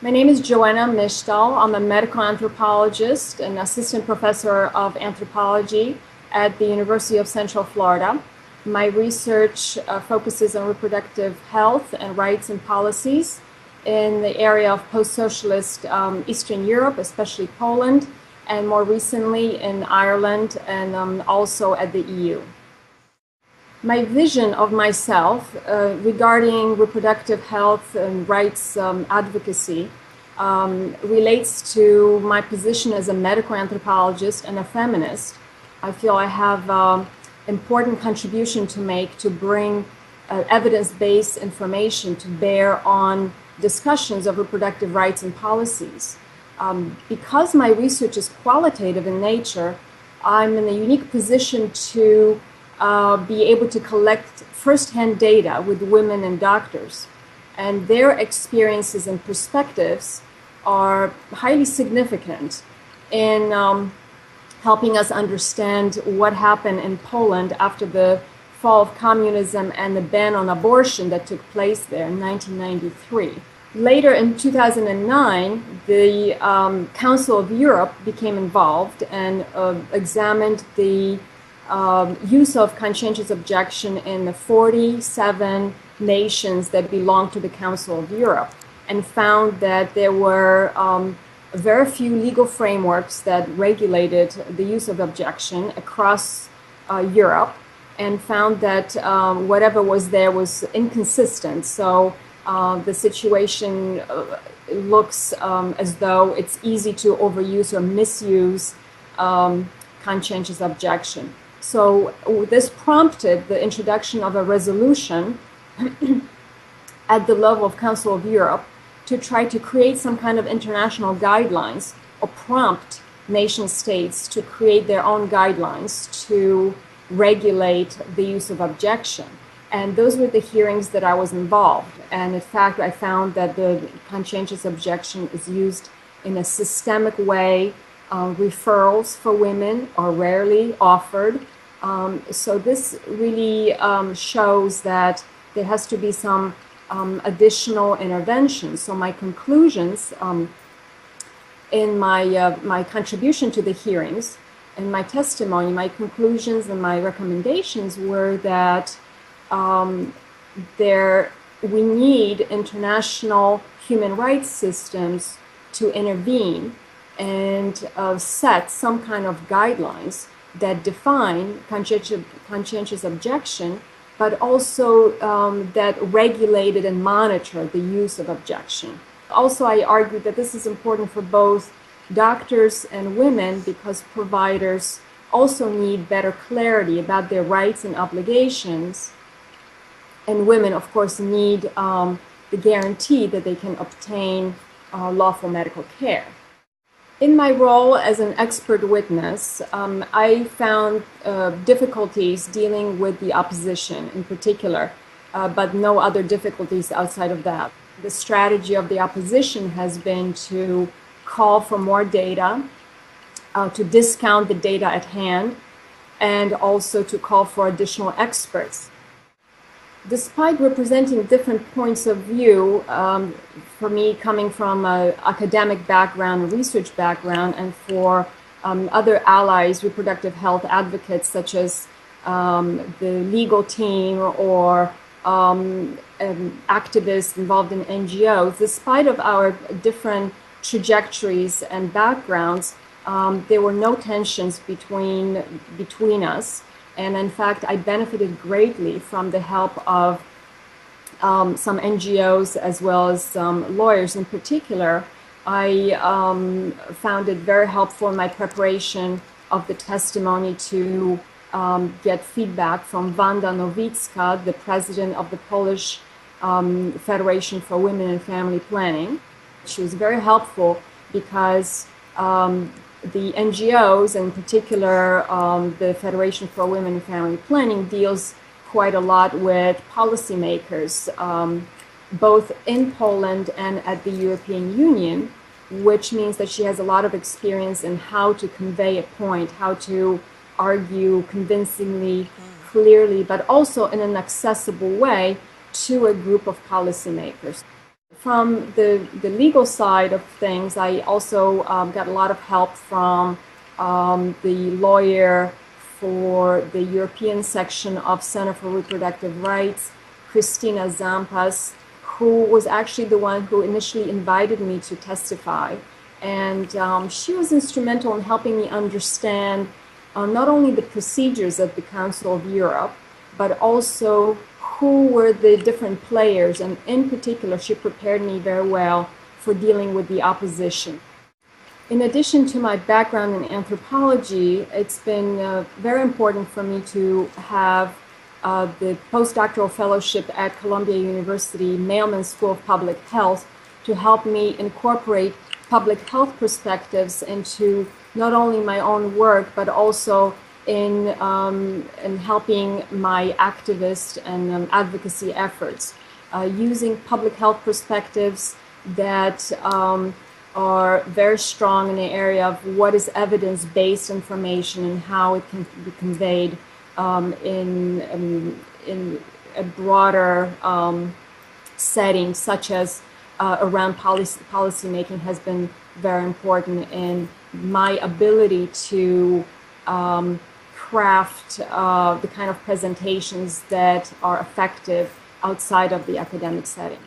My name is Joanna Mishtal. I'm a medical anthropologist and assistant professor of anthropology at the University of Central Florida. My research focuses on reproductive health and rights and policies in the area of post-socialist Eastern Europe, especially Poland, and more recently in Ireland and also at the EU. My vision of myself regarding reproductive health and rights advocacy relates to my position as a medical anthropologist and a feminist. I feel I have an important contribution to make to bring evidence-based information to bear on discussions of reproductive rights and policies. Because my research is qualitative in nature, I'm in a unique position to be able to collect firsthand data with women and doctors. And their experiences and perspectives are highly significant in helping us understand what happened in Poland after the fall of communism and the ban on abortion that took place there in 1993. Later in 2009, the Council of Europe became involved and examined the use of conscientious objection in the 47 nations that belong to the Council of Europe, and found that there were very few legal frameworks that regulated the use of objection across Europe, and found that whatever was there was inconsistent. So the situation looks as though it's easy to overuse or misuse conscientious objection. So this prompted the introduction of a resolution at the level of Council of Europe to try to create some kind of international guidelines or prompt nation states to create their own guidelines to regulate the use of objection. And those were the hearings that I was involved. And in fact, I found that the conscientious objection is used in a systemic way. Referrals for women are rarely offered. So this really shows that there has to be some additional interventions. So my conclusions in my contribution to the hearings and my testimony, my conclusions and my recommendations were that we need international human rights systems to intervene and set some kind of guidelines that define conscientious objection, but also that regulated and monitor the use of objection. Also, I argued that this is important for both doctors and women because providers also need better clarity about their rights and obligations, and women, of course, need the guarantee that they can obtain lawful medical care. In my role as an expert witness, I found difficulties dealing with the opposition in particular, but no other difficulties outside of that. The strategy of the opposition has been to call for more data, to discount the data at hand, and also to call for additional experts. Despite representing different points of view, for me coming from an academic background, a research background, and for other allies, reproductive health advocates such as the legal team or activists involved in NGOs, despite of our different trajectories and backgrounds, there were no tensions between us. And in fact, I benefited greatly from the help of some NGOs as well as some lawyers. In particular, I found it very helpful in my preparation of the testimony to get feedback from Wanda Nowicka, the president of the Polish Federation for Women and Family Planning. She was very helpful because the NGOs, in particular the Federation for Women and Family Planning, deals quite a lot with policymakers, both in Poland and at the European Union, which means that she has a lot of experience in how to convey a point, how to argue convincingly, clearly, but also in an accessible way to a group of policymakers. from the legal side of things, I also got a lot of help from the lawyer for the European section of Center for Reproductive Rights, Christina Zampas, who was actually the one who initially invited me to testify. And she was instrumental in helping me understand not only the procedures of the Council of Europe, but also who were the different players. And in particular, she prepared me very well for dealing with the opposition. In addition to my background in anthropology, it's been very important for me to have the postdoctoral fellowship at Columbia University Mailman School of Public Health to help me incorporate public health perspectives into not only my own work, but also in helping my activist and advocacy efforts, using public health perspectives that are very strong in the area of what is evidence-based information and how it can be conveyed in a broader setting, such as around policy making, has been very important in my ability to craft the kind of presentations that are effective outside of the academic setting.